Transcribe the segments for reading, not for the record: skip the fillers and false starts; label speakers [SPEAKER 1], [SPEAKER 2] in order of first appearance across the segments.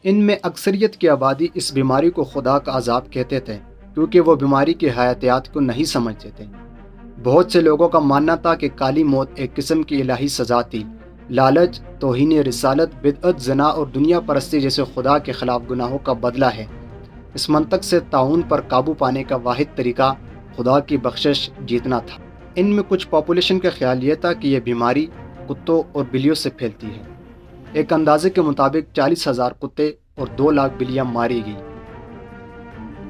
[SPEAKER 1] ان میں اکثریت کی آبادی اس بیماری کو خدا کا عذاب کہتے تھے کیونکہ وہ بیماری کی حیاتیات کو نہیں سمجھتے تھے۔ بہت سے لوگوں کا ماننا تھا کہ کالی موت ایک قسم کی الہی سزا تھی۔ لالچ، توہین رسالت، بدعت، زنا اور دنیا پرستی جیسے خدا کے خلاف گناہوں کا بدلہ ہے۔ اس منطق سے طاعون پر قابو پانے کا واحد طریقہ خدا کی بخشش جیتنا تھا۔ ان میں کچھ پاپولیشن کا خیال یہ تھا کہ یہ بیماری کتوں اور بلیوں سے پھیلتی ہے۔ ایک اندازے کے مطابق 40,000 کتے اور 2 لاکھ بلیاں ماری گئیں۔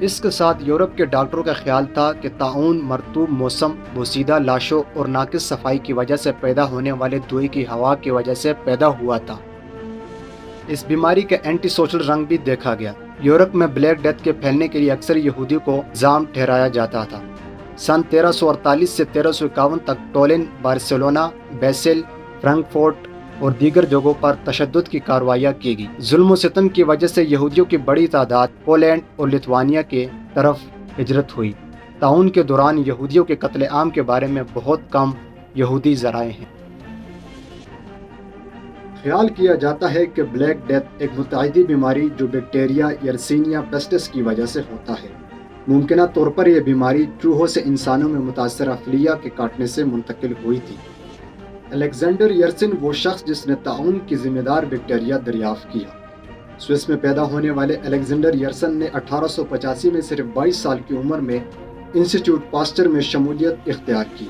[SPEAKER 1] اس کے ساتھ یورپ کے ڈاکٹروں کا خیال تھا کہ طاعون مرطوب موسم، بوسیدہ لاشوں اور ناقص صفائی کی وجہ سے پیدا ہونے والے دھوئیں کی ہوا کی وجہ سے پیدا ہوا تھا۔ اس بیماری کا اینٹی سوشل رنگ بھی دیکھا گیا۔ یورپ میں بلیک ڈیتھ کے پھیلنے کے لیے اکثر یہودیوں کو الزام ٹھہرایا جاتا تھا۔ سن 1348 سے 1351 تک ٹولن، بارسلونا، بیسل، فرینکفورٹ اور دیگر جگہوں پر تشدد کی کارروائیاں کی گئی۔ ظلم و ستم کی وجہ سے یہودیوں کی بڑی تعداد پولینڈ اور لتھوانیا کے طرف ہجرت ہوئی۔ طاعون کے دوران یہودیوں کے قتل عام کے بارے میں بہت کم یہودی ذرائع ہیں۔ خیال کیا جاتا ہے کہ بلیک ڈیتھ ایک متعدی بیماری جو بیکٹیریا یرسینیا پیسٹس کی وجہ سے ہوتا ہے۔ ممکنہ طور پر یہ بیماری چوہوں سے انسانوں میں متاثرہ فلیا کے کاٹنے سے منتقل ہوئی تھی۔ الیگزینڈر یرسن وہ شخص جس نے طاعون کی ذمہ دار بیکٹیریا دریافت کیا۔ سوئس میں پیدا ہونے والے الیگزینڈر یرسن نے 1885 میں صرف 22 سال کی عمر میں انسٹیٹیوٹ پاسچر میں شمولیت اختیار کی۔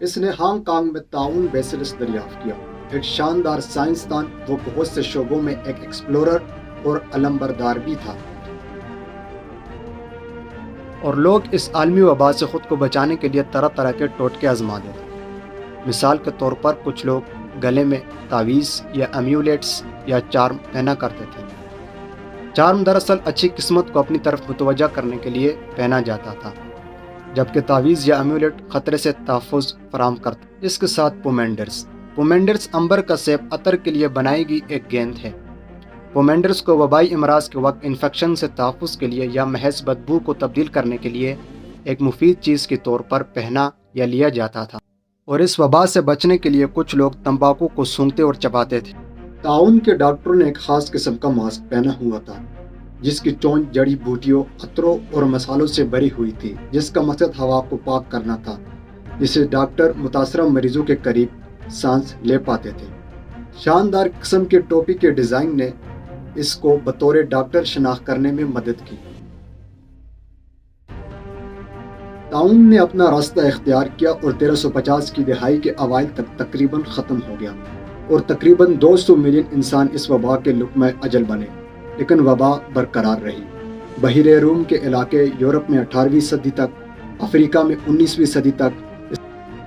[SPEAKER 1] اس نے ہانگ کانگ میں طاعون بیسلس دریافت کیا۔ ایک شاندار سائنسدان، وہ بہت سے شعبوں میں ایک ایکسپلورر اور علمبردار بھی تھا، اور لوگ اس عالمی وبا سے خود کو بچانے کے لیے طرح طرح کے ٹوٹکے آزماتے تھے۔ مثال کے طور پر کچھ لوگ گلے میں تعویذ یا ایمیولیٹس یا چارم پہنا کرتے تھے۔ چارم دراصل اچھی قسمت کو اپنی طرف متوجہ کرنے کے لیے پہنا جاتا تھا، جبکہ تعویذ یا ایمیولیٹ خطرے سے تحفظ فراہم کرتا۔ اس کے ساتھ پومینڈرز امبر کا سیب عطر کے لیے بنائی گئی ایک گیند ہے۔ پومینڈرز کو وبائی امراض کے وقت انفیکشن سے تحفظ کے لیے یا محض بدبو کو تبدیل کرنے کے لیے ایک مفید چیز کے طور پر پہنا یا لیا جاتا تھا، اور اس وبا سے بچنے کے لیے کچھ لوگ تمباکو کو سونگھتے اور چباتے تھے۔ طاعون کے ڈاکٹروں نے ایک خاص قسم کا ماسک پہنا ہوا تھا جس کی چونچ جڑی بوٹیوں، عطروں اور مصالحوں سے بھری ہوئی تھی، جس کا مقصد ہوا کو پاک کرنا تھا، جسے ڈاکٹر متاثرہ مریضوں کے قریب سانس لے پاتے تھے۔ شاندار قسم کے ٹوپی کے ڈیزائن نے اس کو بطور ڈاکٹر شناخت کرنے میں مدد کی۔ طاعون نے اپنا راستہ اختیار کیا اور 1350 کی دہائی کے اوائل تک تقریباً ختم ہو گیا، اور تقریباً 200 ملین انسان اس وبا کے لقمہ اجل بنے، لیکن وبا برقرار رہی۔ بحیرہ روم کے علاقے یورپ میں 18ویں صدی تک، افریقہ میں 19ویں صدی تک،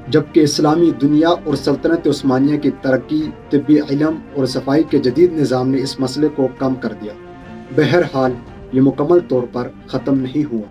[SPEAKER 1] جبکہ اسلامی دنیا اور سلطنت عثمانیہ کی ترقی، طبی علم اور صفائی کے جدید نظام نے اس مسئلے کو کم کر دیا۔ بہرحال یہ مکمل طور پر ختم نہیں ہوا۔